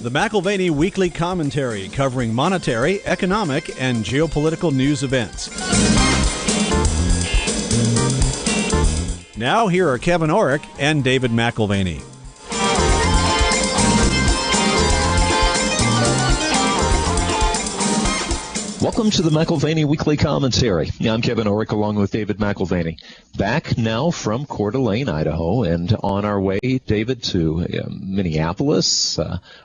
The McAlvany Weekly Commentary, covering monetary, economic, and geopolitical news events. Now, here are Kevin Orrick and David McAlvany. Welcome to the McAlvany Weekly Commentary. I'm Kevin Orrick along with David McAlvany. Back now from Coeur d'Alene, Idaho, and on our way, David, to Minneapolis,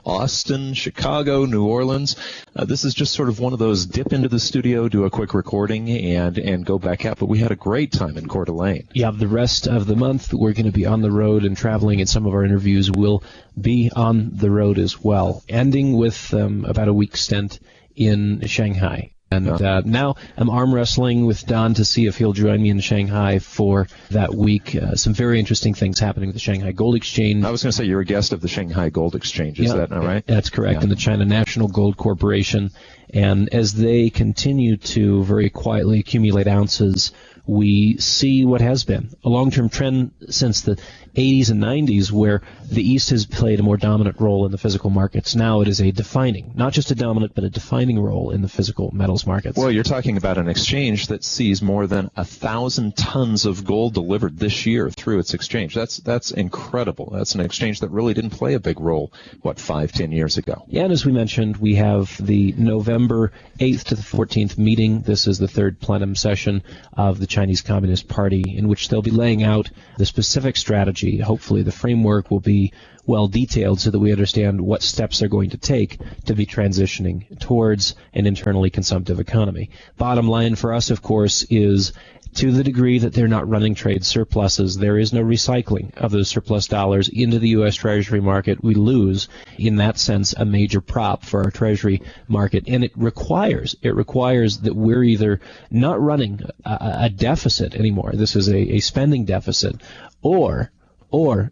Austin, Chicago, New Orleans. This is just sort of one of those dip into the studio, do a quick recording, and go back out. But we had a great time in Coeur d'Alene. Yeah, the rest of the month we're going to be on the road and traveling, and some of our interviews will be on the road as well, ending with about a week stint in Shanghai. And now I'm arm wrestling with Don to see if he'll join me in Shanghai for that week. Some very interesting things happening with the Shanghai Gold Exchange. I was going to say you're a guest of the Shanghai Gold Exchange. Is that not right? That's correct. Yeah. And the China National Gold Corporation. And as they continue to very quietly accumulate ounces, we see what has been a long-term trend since the 80s and 90s, where the East has played a more dominant role in the physical markets. Now it is a defining, not just a dominant, but a defining role in the physical metals markets. Well, you're talking about an exchange that sees more than 1,000 tons of gold delivered this year through its exchange. That's incredible. That's an exchange that really didn't play a big role, 5-10 years ago. Yeah, and as we mentioned, we have the November 8th to the 14th meeting. This is the third plenum session of the Chinese Communist Party, in which they'll be laying out the specific strategy. Hopefully the framework will be well detailed so that we understand what steps they're going to take to be transitioning towards an internally consumptive economy. Bottom line for us, of course, is to the degree that they're not running trade surpluses, there is no recycling of those surplus dollars into the U.S. Treasury market. We lose, in that sense, a major prop for our Treasury market. And it requires that we're either not running a deficit anymore, this is a spending deficit, or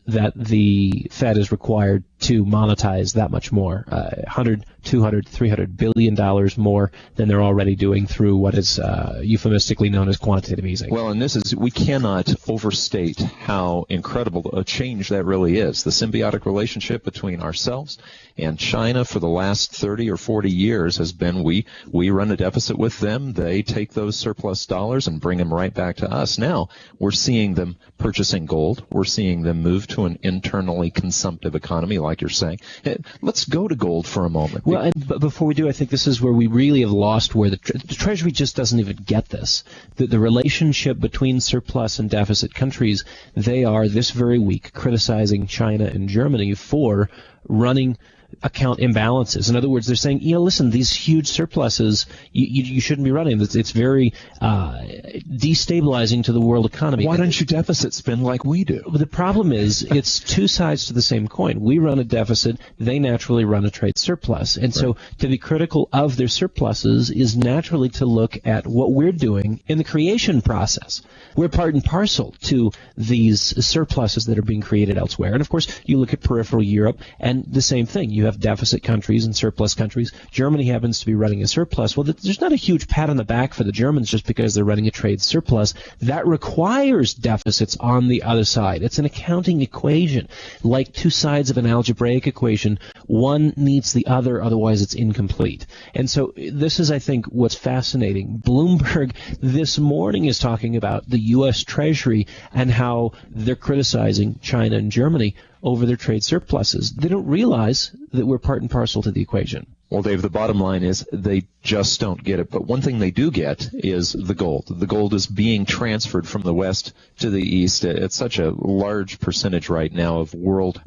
that the Fed is required to monetize that much more, $100, $200, $300 billion more than they're already doing through what is euphemistically known as quantitative easing. Well, and we cannot overstate how incredible a change that really is. The symbiotic relationship between ourselves and China for the last 30 or 40 years has been we run a deficit with them, they take those surplus dollars and bring them right back to us. Now we're seeing them purchasing gold. We're seeing them move to an internally consumptive economy, like you're saying. Let's go to gold for a moment. Well, but before we do, I think this is where we really have lost, where the Treasury just doesn't even get this. The relationship between surplus and deficit countries, they are this very week criticizing China and Germany for running account imbalances. In other words, they're saying, listen, these huge surpluses, you shouldn't be running. It's very destabilizing to the world economy. Why don't you deficit spend like we do? The problem is it's two sides to the same coin. We run a deficit, they naturally run a trade surplus. And so to be critical of their surpluses is naturally to look at what we're doing in the creation process. We're part and parcel to these surpluses that are being created elsewhere. And of course, you look at peripheral Europe and the same thing. You have deficit countries and surplus countries. Germany happens to be running a surplus. Well, there's not a huge pat on the back for the Germans just because they're running a trade surplus. That requires deficits on the other side. It's an accounting equation. Like two sides of an algebraic equation, one needs the other, otherwise it's incomplete. And so this is, I think, what's fascinating. Bloomberg this morning is talking about the U.S. Treasury and how they're criticizing China and Germany over their trade surpluses. They don't realize that we're part and parcel to the equation. Well, Dave, the bottom line is they just don't get it. But one thing they do get is the gold. The gold is being transferred from the west to the east. It's such a large percentage right now of world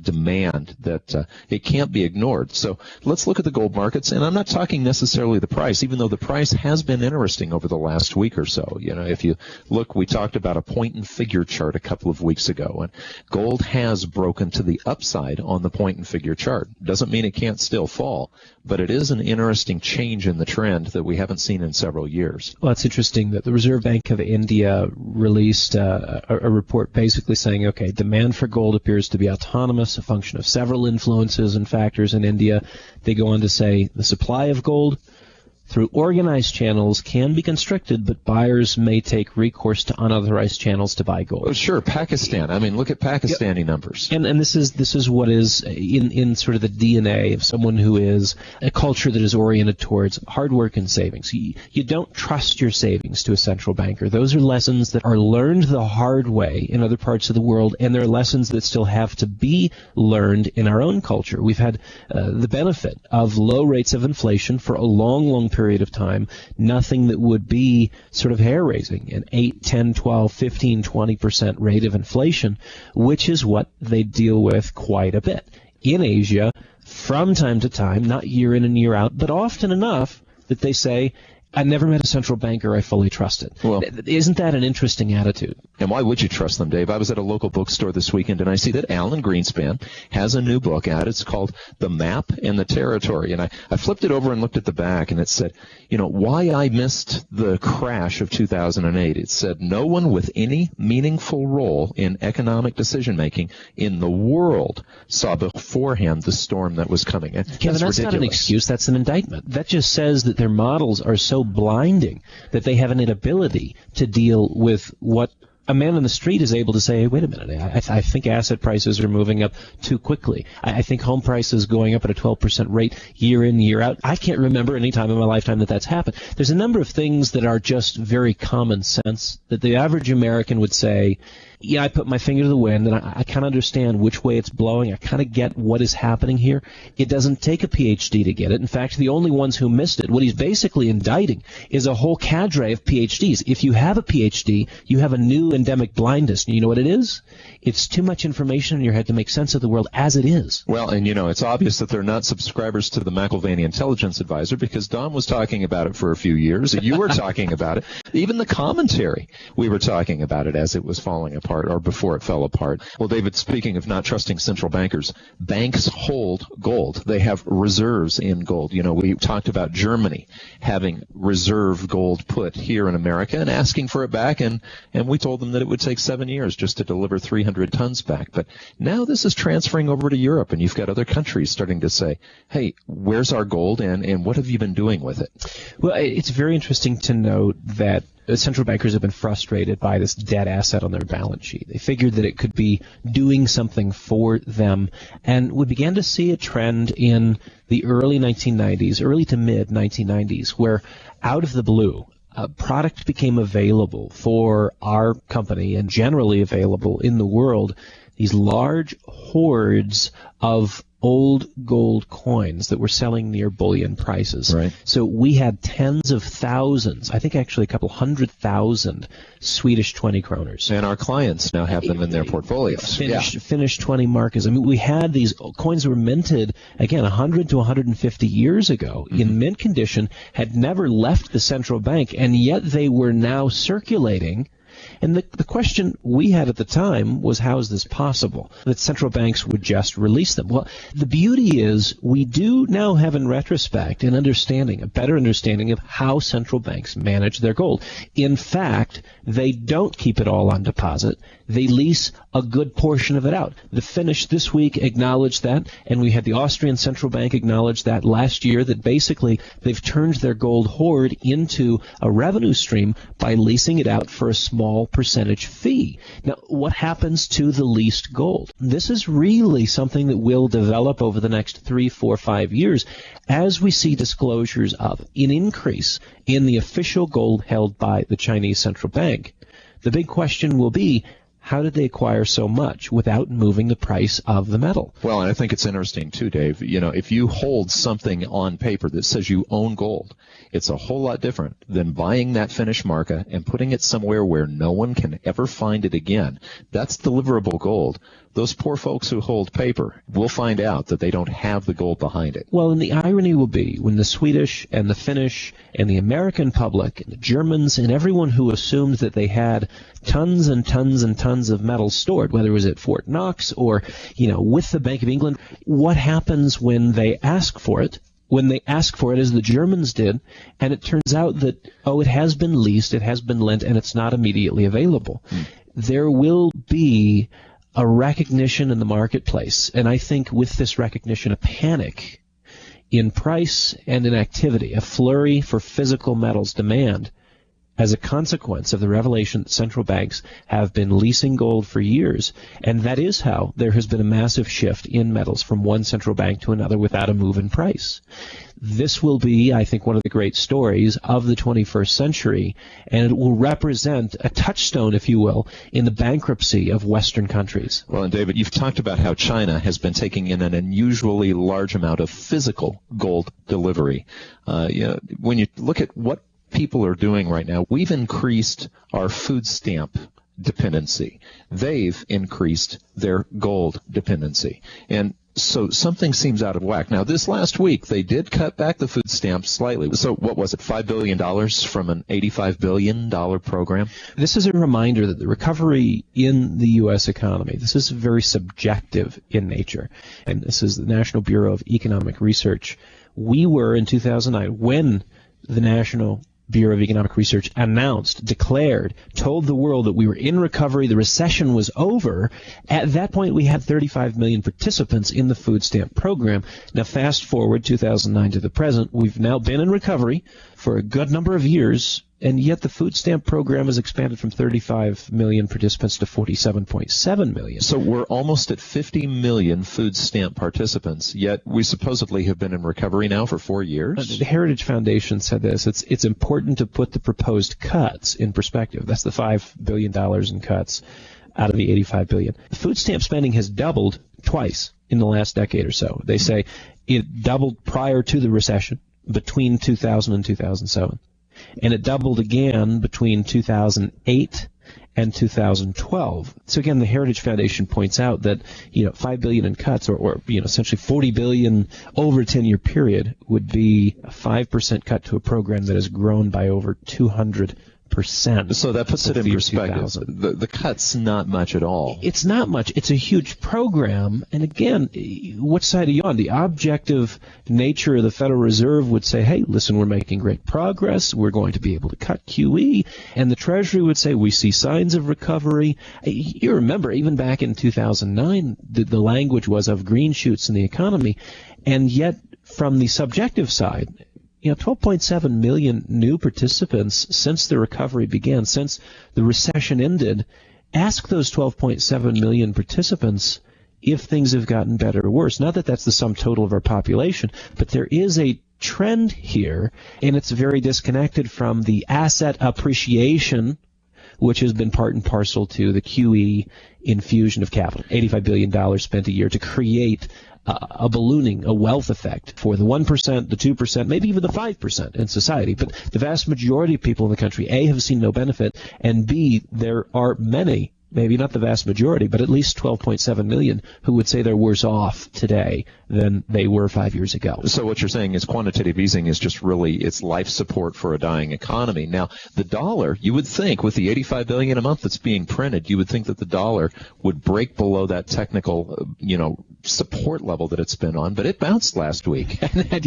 demand that it can't be ignored. So let's look at the gold markets. And I'm not talking necessarily the price, even though the price has been interesting over the last week or so. If you look, we talked about a point and figure chart a couple of weeks ago, and gold has broken to the upside on the point and figure chart. Doesn't mean it can't still fall, but it is an interesting change in the trend that we haven't seen in several years. Well, it's interesting that the Reserve Bank of India released a report basically saying, okay, demand for gold appears to be autonomous, a function of several influences and factors in India. They go on to say the supply of gold through organized channels can be constricted, but buyers may take recourse to unauthorized channels to buy gold. Oh, sure, Pakistan. I mean, look at Pakistani numbers. And this is what is in sort of the DNA of someone who is a culture that is oriented towards hard work and savings. You don't trust your savings to a central banker. Those are lessons that are learned the hard way in other parts of the world, and they're lessons that still have to be learned in our own culture. We've had the benefit of low rates of inflation for a long, long period of time, nothing that would be sort of hair-raising, an 8, 10, 12, 15, 20% rate of inflation, which is what they deal with quite a bit in Asia from time to time, not year in and year out, but often enough that they say, I never met a central banker I fully trusted. Well, isn't that an interesting attitude? And why would you trust them, Dave? I was at a local bookstore this weekend, and I see that Alan Greenspan has a new book out. It's called The Map and the Territory. And I flipped it over and looked at the back, and it said, why I missed the crash of 2008. It said, no one with any meaningful role in economic decision-making in the world saw beforehand the storm that was coming. Kevin, that's ridiculous. not an excuse. That's an indictment. That just says that their models are so blinding that they have an inability to deal with what a man on the street is able to say, hey, wait a minute, I think asset prices are moving up too quickly. I think home prices going up at a 12% rate year in, year out. I can't remember any time in my lifetime that's happened. There's a number of things that are just very common sense that the average American would say, yeah, I put my finger to the wind, and I kind of understand which way it's blowing. I kind of get what is happening here. It doesn't take a PhD to get it. In fact, the only ones who missed it, what he's basically indicting is a whole cadre of PhDs. If you have a PhD, you have a new endemic blindness. And you know what it is? It's too much information in your head to make sense of the world as it is. Well, and it's obvious that they're not subscribers to the McAlvany Intelligence Advisor, because Don was talking about it for a few years. You were talking about it. Even the commentary, we were talking about it as it was falling apart, or before it fell apart. Well, David, speaking of not trusting central bankers, banks hold gold. They have reserves in gold. We talked about Germany having reserve gold put here in America and asking for it back, and we told them that it would take 7 years just to deliver 300 tons back. But now this is transferring over to Europe, and you've got other countries starting to say, hey, where's our gold, and what have you been doing with it? Well, it's very interesting to note that central bankers have been frustrated by this dead asset on their balance sheet. They figured that it could be doing something for them, and we began to see a trend in the early 1990s, early to mid 1990s, where out of the blue, a product became available for our company and generally available in the world, these large hoards of old gold coins that were selling near bullion prices. Right. So we had tens of thousands, I think actually a couple 100,000 Swedish 20 kroners. And our clients now have them in their portfolios. Finnish 20 markers. I mean, we had these coins that were minted, again, 100 to 150 years ago in mint condition, had never left the central bank, and yet they were now circulating. And the question we had at the time was, how is this possible that central banks would just release them? Well, the beauty is we do now have in retrospect an understanding, a better understanding of how central banks manage their gold. In fact, they don't keep it all on deposit. They lease a good portion of it out. The Finnish this week acknowledged that, and we had the Austrian central bank acknowledge that last year, that basically they've turned their gold hoard into a revenue stream by leasing it out for a small percentage fee. Now, what happens to the leased gold? This is really something that will develop over the next 3, 4, 5 years as we see disclosures of an increase in the official gold held by the Chinese central bank. The big question will be, how did they acquire so much without moving the price of the metal? Well, and I think it's interesting too, Dave. If you hold something on paper that says you own gold, it's a whole lot different than buying that Finnish marca and putting it somewhere where no one can ever find it again. That's deliverable gold. Those poor folks who hold paper will find out that they don't have the gold behind it. Well, and the irony will be when the Swedish and the Finnish and the American public and the Germans and everyone who assumed that they had tons and tons and tons of metal stored, whether it was at Fort Knox or, with the Bank of England, what happens when they ask for it? When they ask for it, as the Germans did, and it turns out that, it has been leased, it has been lent, and it's not immediately available. There will be a recognition in the marketplace, and I think with this recognition, a panic in price and in activity, a flurry for physical metals demand as a consequence of the revelation that central banks have been leasing gold for years. And that is how there has been a massive shift in metals from one central bank to another without a move in price. This will be, I think, one of the great stories of the 21st century, and it will represent a touchstone, if you will, in the bankruptcy of Western countries. Well, and David, you've talked about how China has been taking in an unusually large amount of physical gold delivery. When you look at what people are doing right now, we've increased our food stamp dependency. They've increased their gold dependency. And so something seems out of whack. Now, this last week, they did cut back the food stamps slightly. So what was it, $5 billion from an $85 billion program? This is a reminder that the recovery in the U.S. economy, this is very subjective in nature. And this is the National Bureau of Economic Research. We were, in 2009, when the National Bureau of Economic Research declared, told the world that we were in recovery, the recession was over. At that point, we had 35 million participants in the food stamp program. Now, fast forward 2009 to the present, we've now been in recovery for a good number of years, and yet the food stamp program has expanded from 35 million participants to 47.7 million. So we're almost at 50 million food stamp participants, yet we supposedly have been in recovery now for 4 years? The Heritage Foundation said this. It's important to put the proposed cuts in perspective. That's the $5 billion in cuts out of the $85 billion. The food stamp spending has doubled twice in the last decade or so. They say it doubled prior to the recession between 2000 and 2007. And it doubled again between 2008 and 2012. So again, the Heritage Foundation points out that, $5 billion in cuts, or essentially $40 billion over a 10-year period would be a 5% cut to a program that has grown by over 200%. So that puts it in perspective. The cut's not much at all. It's not much. It's a huge program. And again, which side are you on? The objective nature of the Federal Reserve would say, hey, listen, we're making great progress. We're going to be able to cut QE. And the Treasury would say, we see signs of recovery. You remember, even back in 2009, the language was of green shoots in the economy. And yet, from the subjective side, 12.7 million new participants since the recovery began, since the recession ended. Ask those 12.7 million participants if things have gotten better or worse. Not that that's the sum total of our population, but there is a trend here, and it's very disconnected from the asset appreciation, which has been part and parcel to the QE infusion of capital. $85 billion spent a year to create a ballooning, a wealth effect for the 1%, the 2%, maybe even the 5% in society. But the vast majority of people in the country, A, have seen no benefit, and B, there are many, maybe not the vast majority, but at least 12.7 million who would say they're worse off today than they were 5 years ago. So what you're saying is quantitative easing is just really, it's life support for a dying economy. Now, the dollar, you would think with the 85 billion a month that's being printed, you would think that the dollar would break below that technical, support level that it's been on, but it bounced last week.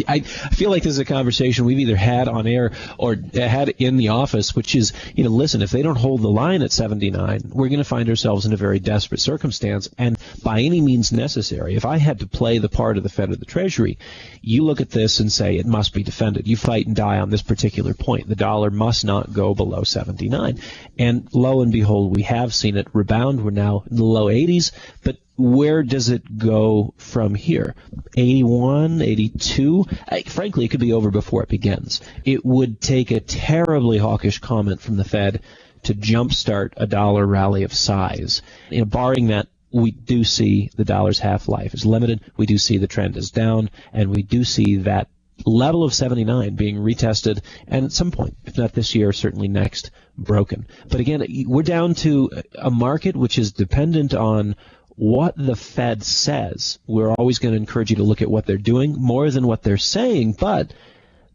I feel like this is a conversation we've either had on air or had in the office, which is, listen, if they don't hold the line at 79, we're going to find ourselves in a very desperate circumstance, and by any means necessary. If I had to play the part of the Fed or the Treasury, you look at this and say it must be defended. You fight and die on this particular point. The dollar must not go below 79. And lo and behold, we have seen it rebound. We're now in the low 80s, but where does it go from here? 81, 82? Frankly, it could be over before it begins. It would take a terribly hawkish comment from the Fed to jumpstart a dollar rally of size. Barring that, we do see the dollar's half-life is limited. We do see the trend is down, and we do see that level of 79 being retested, and at some point, if not this year, certainly next, broken. But again, we're down to a market which is dependent on what the Fed says. We're always going to encourage you to look at what they're doing more than what they're saying, but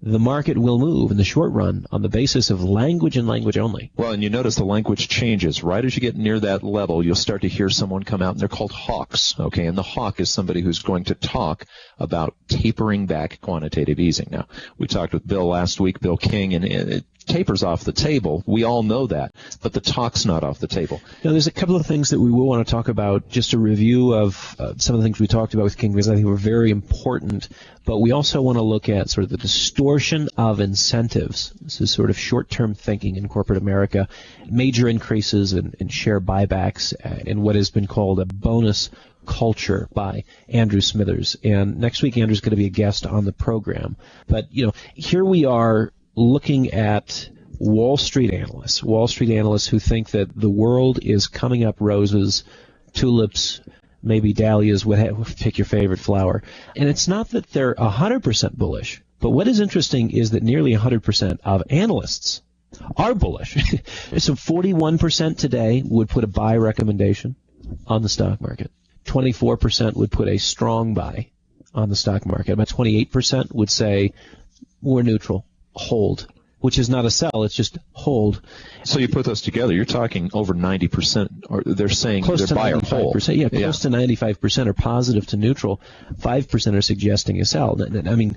the market will move in the short run on the basis of language and language only. Well, and you notice the language changes. Right as you get near that level, you'll start to hear someone come out, and they're called hawks, okay? And the hawk is somebody who's going to talk about tapering back quantitative easing. Now, we talked with Bill last week, Bill King, and taper's off the table. We all know that, but the talk's not off the table. Now, there's a couple of things that we will want to talk about, just a review of some of the things we talked about with King, because I think were very important, but we also want to look at sort of the distortion of incentives. This is sort of short-term thinking in corporate America, major increases in share buybacks, in what has been called a bonus culture by Andrew Smithers. And next week, Andrew's going to be a guest on the program. But, here we are looking at Wall Street analysts who think that the world is coming up roses, tulips, maybe dahlias, pick your favorite flower. And it's not that they're 100% bullish, but what is interesting is that nearly 100% of analysts are bullish. So 41% today would put a buy recommendation on the stock market. 24% would put a strong buy on the stock market. About 28% would say we're neutral, hold, which is not a sell, it's just hold. So you put those together, you're talking over 90%, or they're saying close they're buy or hold. Yeah, close to 95% are positive to neutral. 5% are suggesting a sell. I mean,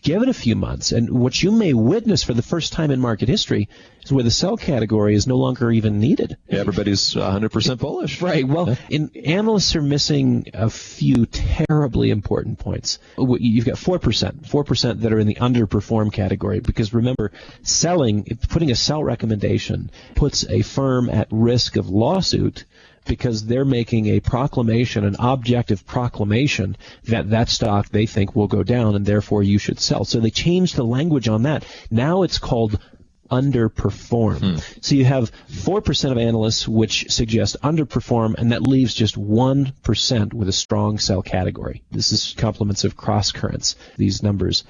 give it a few months, and what you may witness for the first time in market history is where the sell category is no longer even needed. Yeah, everybody's 100% bullish. Right. Well, analysts are missing a few terribly important points. You've got 4% that are in the underperform category, because remember, putting a sell recommendation puts a firm at risk of lawsuit, because they're making a proclamation, an objective proclamation, that stock they think will go down and therefore you should sell. So they changed the language on that. Now it's called underperform. So you have 4% of analysts which suggest underperform, and that leaves just 1% with a strong sell category. This is complements of cross currents, these numbers.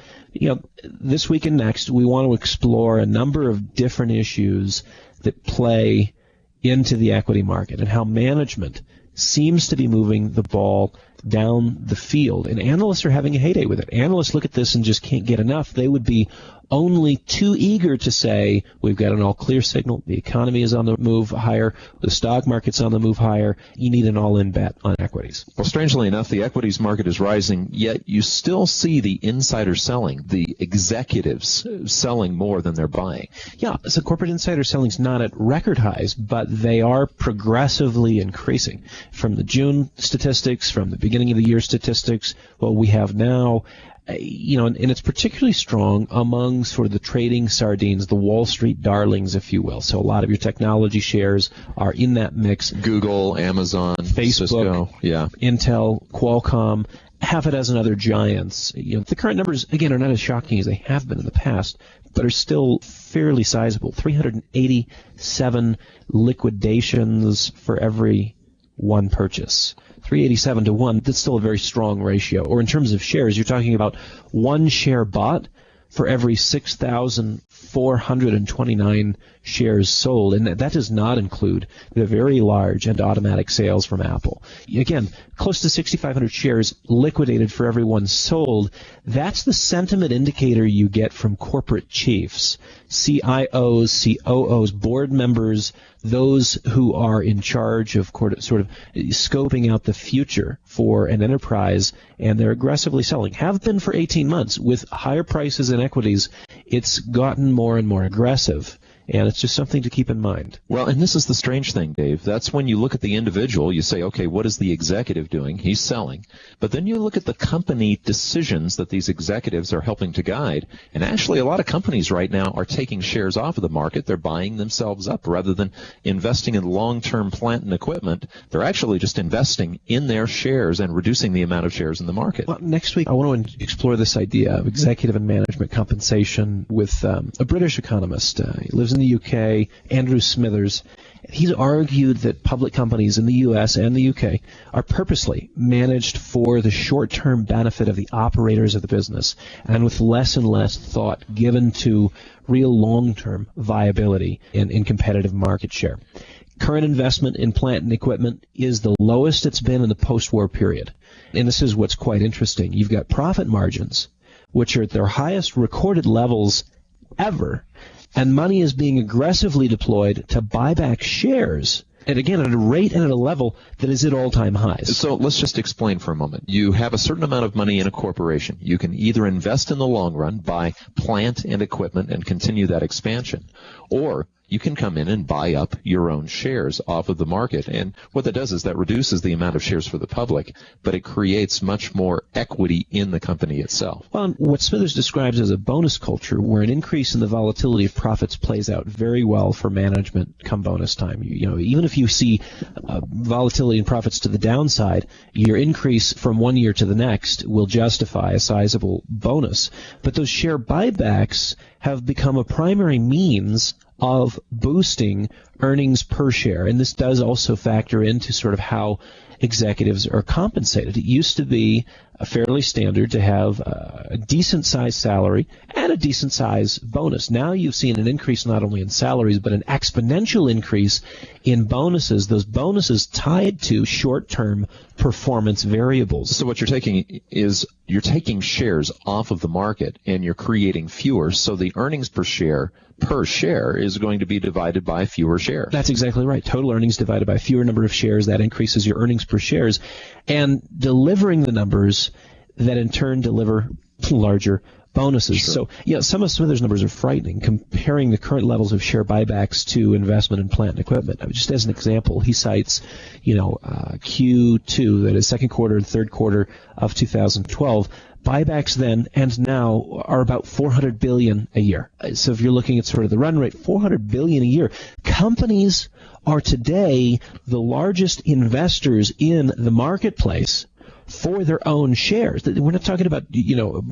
This week and next, we want to explore a number of different issues that play into the equity market and how management seems to be moving the ball down the field. And analysts are having a heyday with it. Analysts look at this and just can't get enough. They would be only too eager to say, we've got an all-clear signal, the economy is on the move higher, the stock market's on the move higher, you need an all-in bet on equities. Well, strangely enough, the equities market is rising, yet you still see the insider selling, the executives selling more than they're buying. Yeah, so corporate insider selling's not at record highs, but they are progressively increasing. From the June statistics, from the beginning of the year statistics, what we have now, and it's particularly strong among sort of the trading sardines, the Wall Street darlings, if you will. So a lot of your technology shares are in that mix. Google, Amazon, Facebook, Cisco, Intel, Qualcomm, half a dozen other giants. The current numbers, again, are not as shocking as they have been in the past, but are still fairly sizable. 387 liquidations for every one purchase. 387 to 1, that's still a very strong ratio. Or in terms of shares, you're talking about one share bought for every 6,429 shares sold. And that does not include the very large and automatic sales from Apple. Again, close to 6,500 shares liquidated for every one sold. That's the sentiment indicator you get from corporate chiefs, CIOs, COOs, board members, those who are in charge of sort of scoping out the future for an enterprise, and they're aggressively selling. Have been for 18 months. With higher prices in equities, it's gotten more and more aggressive. And it's just something to keep in mind. Well, and this is the strange thing, Dave. That's when you look at the individual, you say, okay, what is the executive doing? He's selling. But then you look at the company decisions that these executives are helping to guide. And actually, a lot of companies right now are taking shares off of the market. They're buying themselves up rather than investing in long-term plant and equipment. They're actually just investing in their shares and reducing the amount of shares in the market. Well, next week, I want to explore this idea of executive and management compensation with a British economist. He lives in the UK, Andrew Smithers. He's argued that public companies in the US and the UK are purposely managed for the short-term benefit of the operators of the business, and with less and less thought given to real long-term viability in competitive market share. Current investment in plant and equipment is the lowest it's been in the post-war period. And this is what's quite interesting. You've got profit margins, which are at their highest recorded levels ever, and money is being aggressively deployed to buy back shares And again, at a rate and at a level that is at all-time highs. So let's just explain for a moment. You have a certain amount of money in a corporation. You can either invest in the long run, buy plant and equipment and continue that expansion, or you can come in and buy up your own shares off of the market. And what that does is that reduces the amount of shares for the public, but it creates much more equity in the company itself. Well, what Smithers describes as a bonus culture, where an increase in the volatility of profits plays out very well for management come bonus time. You know, even if you see volatility in profits to the downside, your increase from one year to the next will justify a sizable bonus. But those share buybacks have become a primary means of boosting earnings per share. And this does also factor into sort of how executives are compensated. It used to be fairly standard to have a decent-sized salary and a decent-sized bonus. Now you've seen an increase not only in salaries, but an exponential increase in bonuses, those bonuses tied to short-term performance variables. So what you're taking is you're taking shares off of the market and you're creating fewer, so the earnings per share is going to be divided by fewer shares. That's exactly right. Total earnings divided by fewer number of shares, that increases your earnings per shares, and delivering the numbers that in turn deliver larger bonuses. Sure. So, yeah, some of Smithers' numbers are frightening, comparing the current levels of share buybacks to investment in plant and equipment. I mean, just as an example, he cites, Q2, that is second quarter and third quarter of 2012. Buybacks then and now are about $400 billion a year. So if you're looking at sort of the run rate, $400 billion a year. Companies are today the largest investors in the marketplace for their own shares. We're not talking about,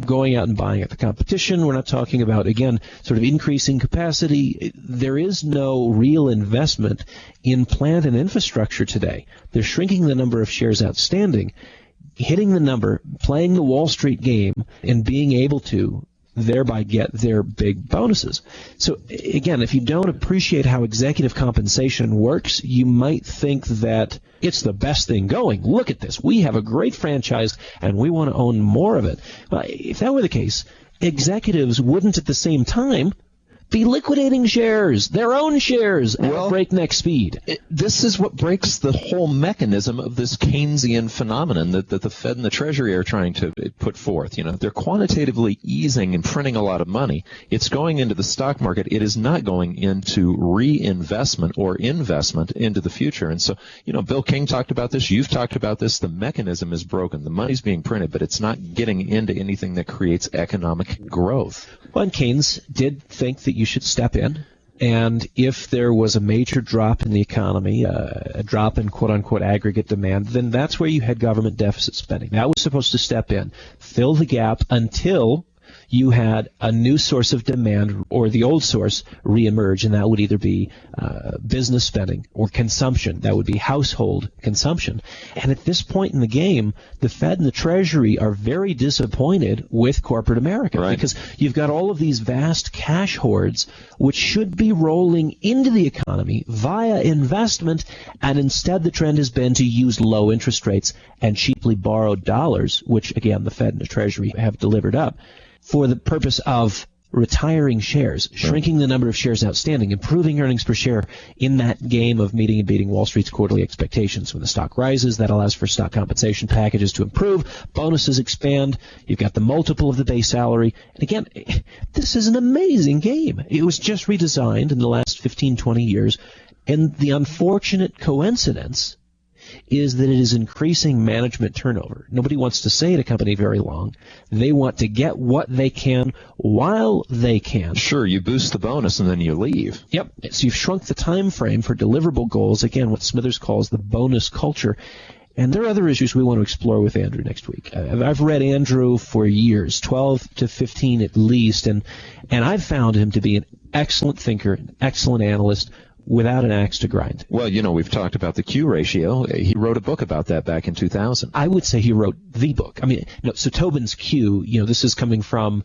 going out and buying at the competition. We're not talking about, again, sort of increasing capacity. There is no real investment in plant and infrastructure today. They're shrinking the number of shares outstanding, hitting the number, playing the Wall Street game, and being able to thereby get their big bonuses. So again, if you don't appreciate how executive compensation works, you might think that it's the best thing going. Look at this. We have a great franchise and we want to own more of it. Well, if that were the case, executives wouldn't at the same time be liquidating shares, their own shares, at breakneck speed. This is what breaks the whole mechanism of this Keynesian phenomenon that the Fed and the Treasury are trying to put forth. They're quantitatively easing and printing a lot of money. It's going into the stock market. It is not going into reinvestment or investment into the future. And so, Bill King talked about this. You've talked about this. The mechanism is broken. The money's being printed, but it's not getting into anything that creates economic growth. Well, and Keynes did think that you should step in, and if there was a major drop in the economy, a drop in quote-unquote aggregate demand, then that's where you had government deficit spending. That was supposed to step in, fill the gap until you had a new source of demand or the old source reemerge, and that would either be business spending or consumption. That would be household consumption. And at this point in the game, the Fed and the Treasury are very disappointed with corporate America, right? Because you've got all of these vast cash hoards which should be rolling into the economy via investment, and instead the trend has been to use low interest rates and cheaply borrowed dollars, which again the Fed and the Treasury have delivered up, for the purpose of retiring shares, shrinking the number of shares outstanding, improving earnings per share in that game of meeting and beating Wall Street's quarterly expectations. When the stock rises, that allows for stock compensation packages to improve, bonuses expand, you've got the multiple of the base salary. And again, this is an amazing game. It was just redesigned in the last 15, 20 years, and the unfortunate coincidence is that it is increasing management turnover. Nobody wants to stay at a company very long. They want to get what they can while they can. Sure, you boost the bonus and then you leave. Yep. So you've shrunk the time frame for deliverable goals, again, what Smithers calls the bonus culture. And there are other issues we want to explore with Andrew next week. I've read Andrew for years, 12 to 15 at least, and I've found him to be an excellent thinker, an excellent analyst, without an axe to grind. Well, we've talked about the Q ratio. He wrote a book about that back in 2000. I would say he wrote the book. I mean, so Tobin's Q, this is coming from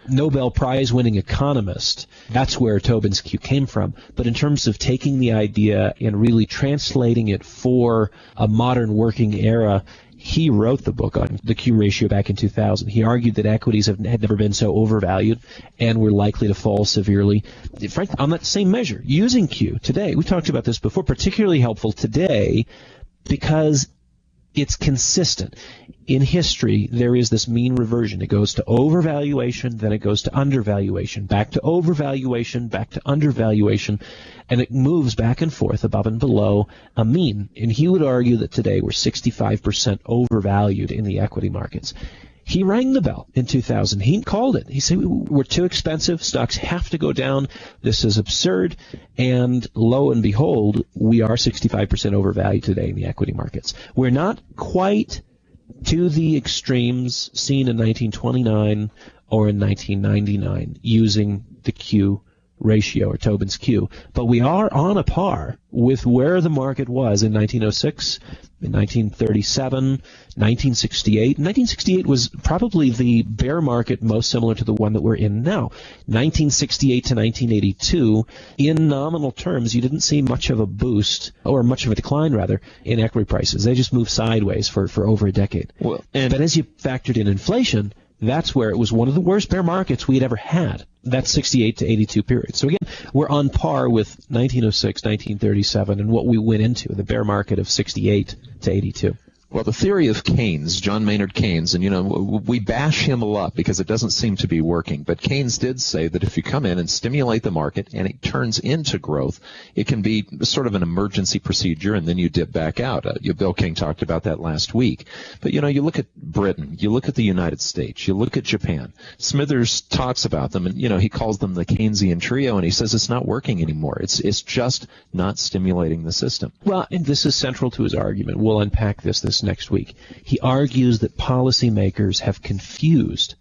Nobel Prize-winning economist. That's where Tobin's Q came from. But in terms of taking the idea and really translating it for a modern working era, He wrote the book on the Q ratio back in 2000. He argued that equities had never been so overvalued and were likely to fall severely. Frankly, on that same measure, using Q today, we talked about this before, particularly helpful today because it's consistent. In history, there is this mean reversion. It goes to overvaluation, then it goes to undervaluation, back to overvaluation, back to undervaluation, and it moves back and forth above and below a mean. And he would argue that today we're 65% overvalued in the equity markets. He rang the bell in 2000. He called it. He said, we're too expensive. Stocks have to go down. This is absurd. And lo and behold, we are 65% overvalued today in the equity markets. We're not quite to the extremes seen in 1929 or in 1999 using the Q ratio or Tobin's Q, but we are on a par with where the market was in 1906, in 1937, 1968. 1968 was probably the bear market most similar to the one that we're in now. 1968 to 1982, in nominal terms, you didn't see much of a boost, or much of a decline, rather, in equity prices. They just moved sideways for over a decade. But as you factored in inflation, that's where it was one of the worst bear markets we had ever had. That's 68 to 82 period. So again, we're on par with 1906, 1937, and what we went into, the bear market of 68 to 82. Well, the theory of Keynes, John Maynard Keynes, and, we bash him a lot because it doesn't seem to be working. But Keynes did say that if you come in and stimulate the market and it turns into growth, it can be sort of an emergency procedure, and then you dip back out. Bill King talked about that last week. But, you look at Britain, you look at the United States, you look at Japan. Smithers talks about them, and, he calls them the Keynesian trio, and he says it's not working anymore. It's just not stimulating the system. Well, and this is central to his argument. We'll unpack this next week. He argues that policymakers have confused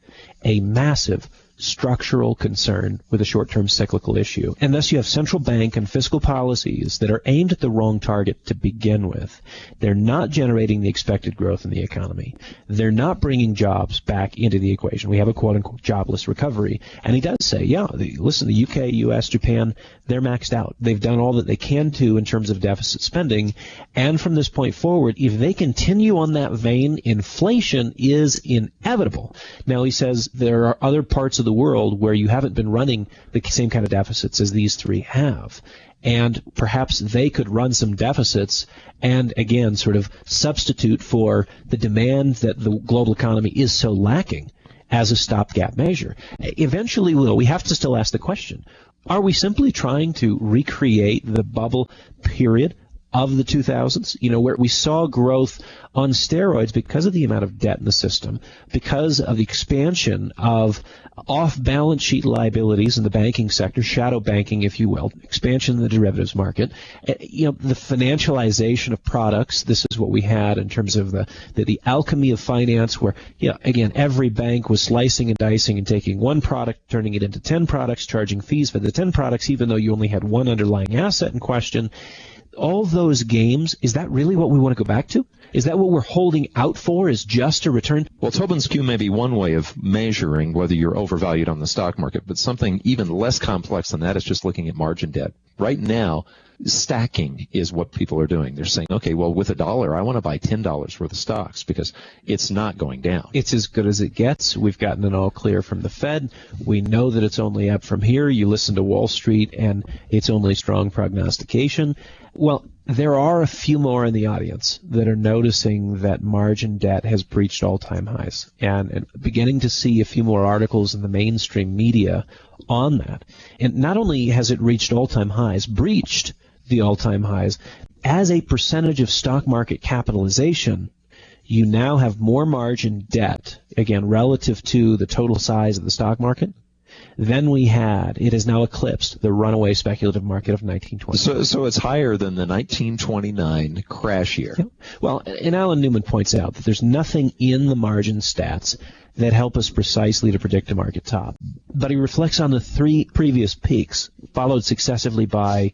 a massive structural concern with a short-term cyclical issue. And thus you have central bank and fiscal policies that are aimed at the wrong target to begin with. They're not generating the expected growth in the economy. They're not bringing jobs back into the equation. We have a quote-unquote jobless recovery. And he does say, listen, the UK, US, Japan, they're maxed out. They've done all that they can do in terms of deficit spending. And from this point forward, if they continue on that vein, inflation is inevitable. Now, he says there are other parts of the world where you haven't been running the same kind of deficits as these three have. And perhaps they could run some deficits and, again, sort of substitute for the demand that the global economy is so lacking as a stopgap measure. Eventually, we have to still ask the question, are we simply trying to recreate the bubble period of the 2000s, where we saw growth on steroids because of the amount of debt in the system, because of the expansion of off-balance sheet liabilities in the banking sector, shadow banking, if you will, expansion in the derivatives market, the financialization of products. This is what we had in terms of the alchemy of finance, where, again, every bank was slicing and dicing and taking one product, turning it into 10 products, charging fees for the 10 products, even though you only had one underlying asset in question. All those games, is that really what we want to go back to? Is that what we're holding out for, is just a return? Well, Tobin's Q may be one way of measuring whether you're overvalued on the stock market, but something even less complex than that is just looking at margin debt. Right now, stacking is what people are doing. They're saying, okay, well, with $1, I want to buy $10 worth of stocks because it's not going down. It's as good as it gets. We've gotten an all clear from the Fed. We know that it's only up from here. You listen to Wall Street, and it's only strong prognostication. Well, there are a few more in the audience that are noticing that margin debt has breached all-time highs, and beginning to see a few more articles in the mainstream media on that. And not only has it reached all-time highs, breached the all-time highs, as a percentage of stock market capitalization, you now have more margin debt, again, relative to the total size of the stock market, than we had. It has now eclipsed the runaway speculative market of 1929. So it's higher than the 1929 crash year. Yeah. Well, and Alan Newman points out that there's nothing in the margin stats that help us precisely to predict a market top. But he reflects on the three previous peaks, followed successively by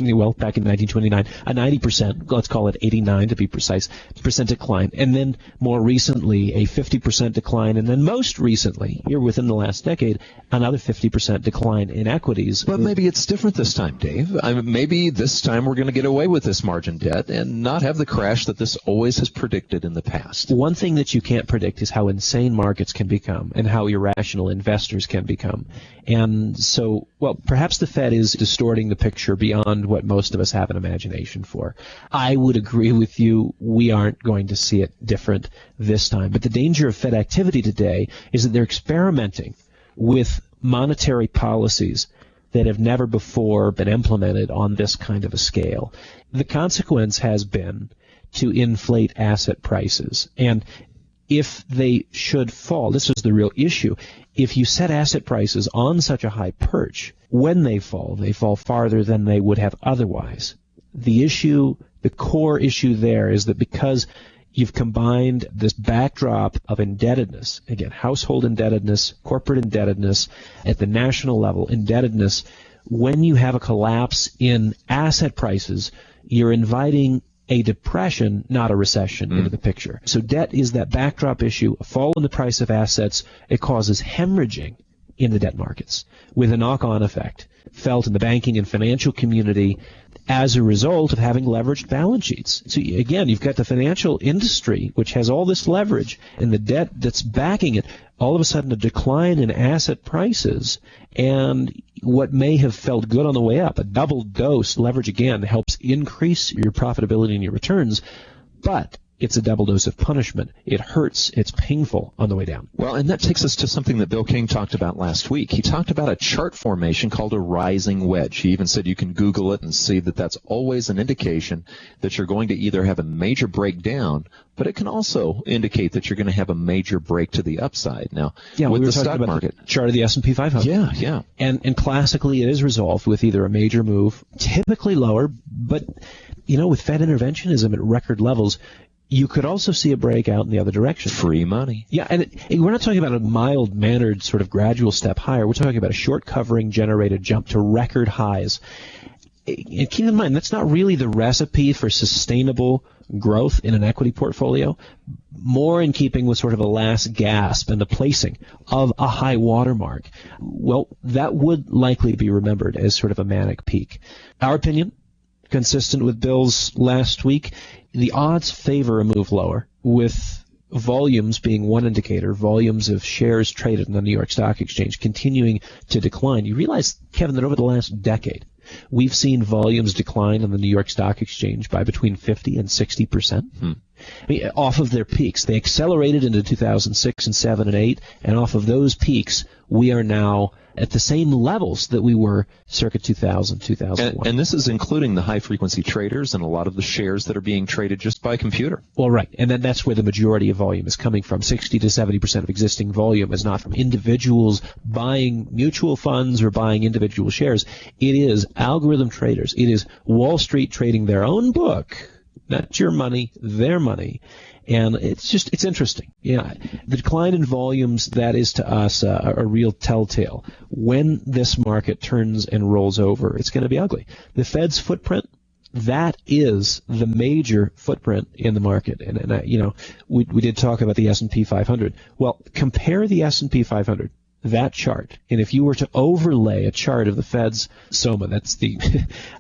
well, back in 1929, a 90%, let's call it 89 to be precise, percent decline. And then more recently, a 50% decline. And then most recently, here within the last decade, another 50% decline in equities. But maybe it's different this time, Dave. Maybe this time we're going to get away with this margin debt and not have the crash that this always has predicted in the past. One thing that you can't predict is how insane markets can become and how irrational investors can become. And so, well, perhaps the Fed is distorting the picture beyond what most of us have an imagination for. I would agree with you. We aren't going to see it different this time. But the danger of Fed activity today is that they're experimenting with monetary policies that have never before been implemented on this kind of a scale. The consequence has been to inflate asset prices. And if they should fall, this is the real issue, if you set asset prices on such a high perch, when they fall farther than they would have otherwise. The issue, the core issue there is that because you've combined this backdrop of indebtedness, again, household indebtedness, corporate indebtedness, at the national level, indebtedness, when you have a collapse in asset prices, you're inviting a depression, not a recession, into the picture. So debt is that backdrop issue, a fall in the price of assets. It causes hemorrhaging in the debt markets with a knock-on effect felt in the banking and financial community as a result of having leveraged balance sheets. So again, you've got the financial industry, which has all this leverage, and the debt that's backing it, all of a sudden a decline in asset prices, and what may have felt good on the way up, a double dose, leverage again, helps increase your profitability and your returns, but it's a double dose of punishment. It hurts. It's painful on the way down. Well, and that takes us to something that Bill King talked about last week. He talked about a chart formation called a rising wedge. He even said you can Google it and see that that's always an indication that you're going to either have a major breakdown, but it can also indicate that you're going to have a major break to the upside. Now, with the stock market, the chart of the S&P 500. Yeah. And classically, it is resolved with either a major move, typically lower, but, with Fed interventionism at record levels, you could also see a breakout in the other direction. Free money. Yeah, and we're not talking about a mild-mannered sort of gradual step higher. We're talking about a short covering generated jump to record highs. And keep in mind, that's not really the recipe for sustainable growth in an equity portfolio. More in keeping with sort of a last gasp and the placing of a high watermark. Well, that would likely be remembered as sort of a manic peak. Our opinion, consistent with Bill's last week, the odds favor a move lower, with volumes being one indicator, volumes of shares traded in the New York Stock Exchange continuing to decline. You realize, Kevin, that over the last decade, we've seen volumes decline on the New York Stock Exchange by between 50 and 60%. Off of their peaks. They accelerated into 2006 and 7 and 8, and off of those peaks, we are now at the same levels that we were circa 2000, 2001. And this is including the high-frequency traders and a lot of the shares that are being traded just by computer. Well, right. And then that's where the majority of volume is coming from. 60 to 70% of existing volume is not from individuals buying mutual funds or buying individual shares. It is algorithm traders. It is Wall Street trading their own book, not your money, their money. And it's interesting. Yeah, the decline in volumes, that is to us a real telltale. When this market turns and rolls over, it's going to be ugly. The Fed's footprint, that is the major footprint in the market. And we did talk about the S&P 500. Well, compare the S&P 500, that chart, and if you were to overlay a chart of the Fed's SOMA, that's the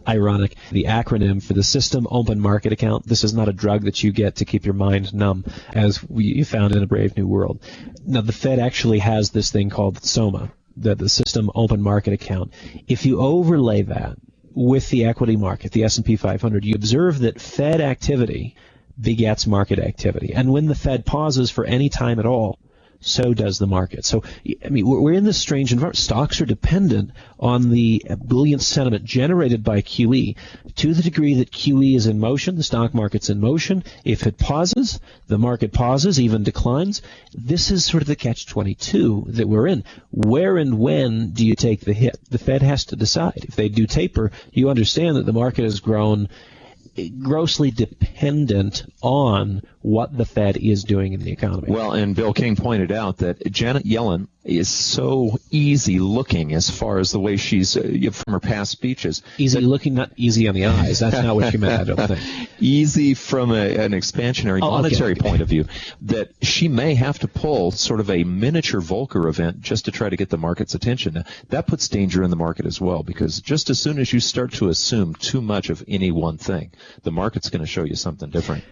ironic, the acronym for the System Open Market Account. This is not a drug that you get to keep your mind numb, as we found in A Brave New World. Now, the Fed actually has this thing called SOMA, the System Open Market Account. If you overlay that with the equity market, the S&P 500, you observe that Fed activity begets market activity. And when the Fed pauses for any time at all, so does the market. So, we're in this strange environment. Stocks are dependent on the buoyant sentiment generated by QE. To the degree that QE is in motion, the stock market's in motion. If it pauses, the market pauses, even declines. This is sort of the catch-22 that we're in. Where and when do you take the hit? The Fed has to decide. If they do taper, you understand that the market has grown grossly dependent on what the Fed is doing in the economy. Well, and Bill King pointed out that Janet Yellen is so easy looking as far as the way she's from her past speeches. Easy looking, not easy on the eyes. That's not what she meant, I don't think. Easy from an expansionary monetary point of view, that she may have to pull sort of a miniature Volcker event just to try to get the market's attention. Now, that puts danger in the market as well, because just as soon as you start to assume too much of any one thing, the market's going to show you something different.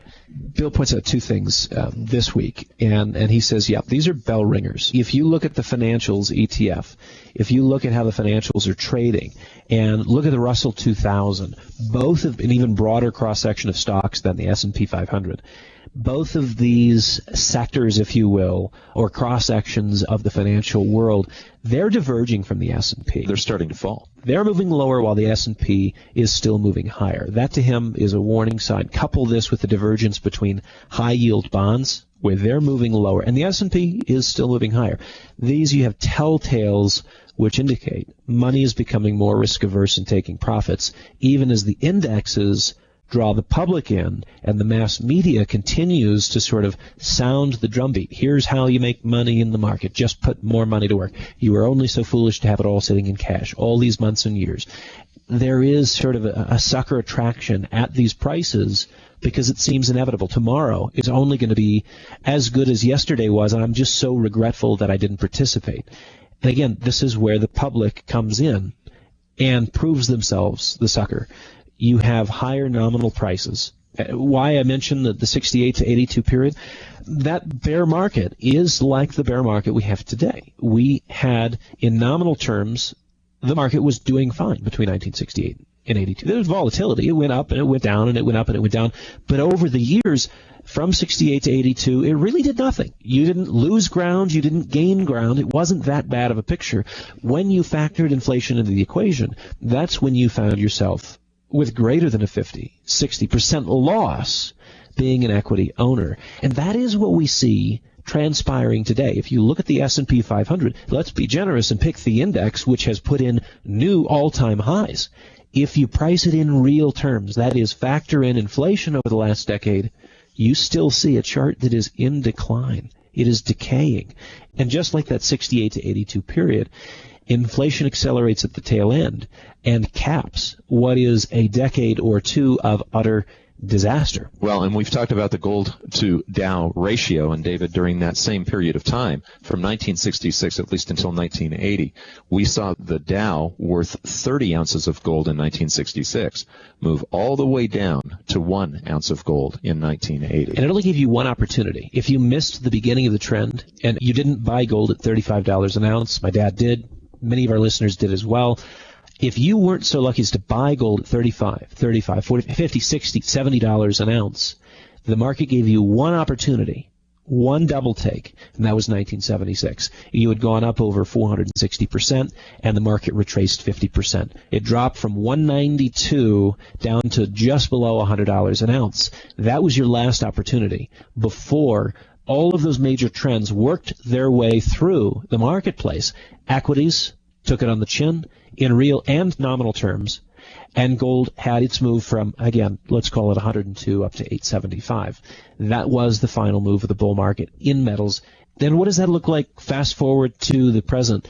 Bill points out two things this week, and he says, yeah, these are bell ringers. If you look at the financials ETF, if you look at how the financials are trading, and look at the Russell 2000, both of an even broader cross-section of stocks than the S&P 500, both of these sectors, if you will, or cross-sections of the financial world, they're diverging from the S&P. They're starting to fall. They're moving lower while the S&P is still moving higher. That, to him, is a warning sign. Couple this with the divergence between high-yield bonds, where they're moving lower, and the S&P is still moving higher. These, you have telltales which indicate money is becoming more risk-averse and taking profits, even as the indexes draw the public in, and the mass media continues to sort of sound the drumbeat. Here's how you make money in the market. Just put more money to work. You were only so foolish to have it all sitting in cash all these months and years. There is sort of a sucker attraction at these prices because it seems inevitable. Tomorrow is only going to be as good as yesterday was, and I'm just so regretful that I didn't participate. And again, this is where the public comes in and proves themselves the sucker. You have higher nominal prices. Why I mentioned the 68 to 82 period, that bear market is like the bear market we have today. We had, in nominal terms, the market was doing fine between 1968 and 82. There was volatility. It went up and it went down and it went up and it went down. But over the years, from 68 to 82, it really did nothing. You didn't lose ground. You didn't gain ground. It wasn't that bad of a picture. When you factored inflation into the equation, that's when you found yourself with greater than a 60% loss being an equity owner. And that is what we see transpiring today. If you look at the S&P 500, let's be generous and pick the index, which has put in new all-time highs. If you price it in real terms, that is, factor in inflation over the last decade, you still see a chart that is in decline. It is decaying. And just like that 68 to 82 period, inflation accelerates at the tail end and caps what is a decade or two of utter disaster. Well, and we've talked about the gold to Dow ratio, and David, during that same period of time, from 1966 at least until 1980, we saw the Dow worth 30 ounces of gold in 1966 move all the way down to 1 ounce of gold in 1980. And it only gave you one opportunity. If you missed the beginning of the trend and you didn't buy gold at $35 an ounce, my dad did, many of our listeners did as well. If you weren't so lucky as to buy gold at $35, $40, $50, $60, $70 an ounce, the market gave you one opportunity, one double take, and that was 1976. You had gone up over 460%, and the market retraced 50%. It dropped from 192 down to just below $100 an ounce. That was your last opportunity before all of those major trends worked their way through the marketplace. Equities took it on the chin in real and nominal terms, and gold had its move from, again, let's call it 102 up to 875. That was the final move of the bull market in metals. Then what does that look like fast forward to the present?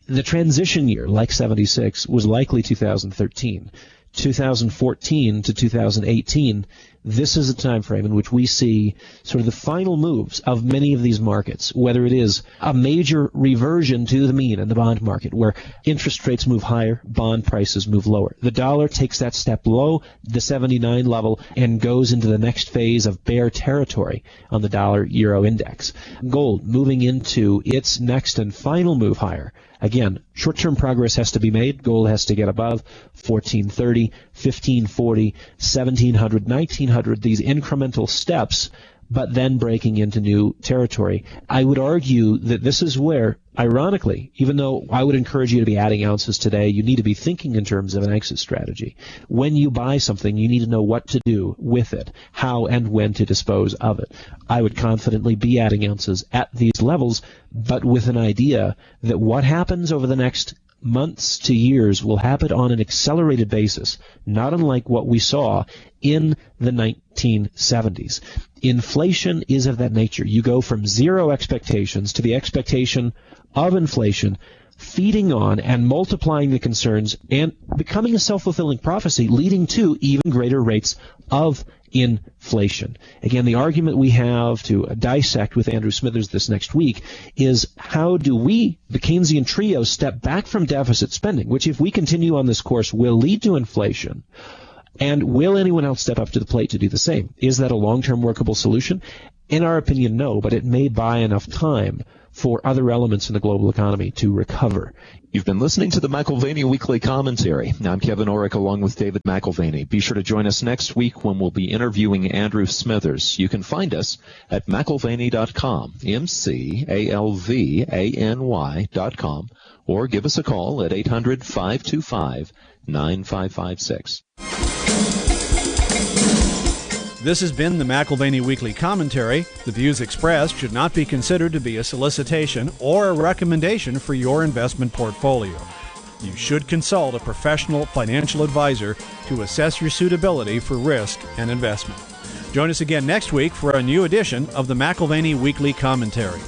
The transition year, like 76, was likely 2013. 2014 to 2018, this is a time frame in which we see sort of the final moves of many of these markets, whether it is a major reversion to the mean in the bond market, where interest rates move higher, bond prices move lower. The dollar takes that step below the 79 level and goes into the next phase of bear territory on the dollar-euro index. Gold moving into its next and final move higher. Again, short-term progress has to be made. Gold has to get above 1430, 1540, 1700, 1900, these incremental steps, but then breaking into new territory. I would argue that this is where, ironically, even though I would encourage you to be adding ounces today, you need to be thinking in terms of an exit strategy. When you buy something, you need to know what to do with it, how and when to dispose of it. I would confidently be adding ounces at these levels, but with an idea that what happens over the next months to years will happen on an accelerated basis, not unlike what we saw in the 1970s. Inflation is of that nature. You go from zero expectations to the expectation of inflation, feeding on and multiplying the concerns and becoming a self-fulfilling prophecy, leading to even greater rates of inflation. Again, the argument we have to dissect with Andrew Smithers this next week is how do we, the Keynesian trio, step back from deficit spending, which if we continue on this course will lead to inflation, and will anyone else step up to the plate to do the same? Is that a long-term workable solution? In our opinion, no, but it may buy enough time for other elements in the global economy to recover. You've been listening to the McAlvany Weekly Commentary. I'm Kevin Orrick along with David McAlvany. Be sure to join us next week when we'll be interviewing Andrew Smithers. You can find us at McAlvany.com, McAlvany.com, or give us a call at 800-525-9556. This has been the McAlvany Weekly Commentary. The views expressed should not be considered to be a solicitation or a recommendation for your investment portfolio. You should consult a professional financial advisor to assess your suitability for risk and investment. Join us again next week for a new edition of the McAlvany Weekly Commentary.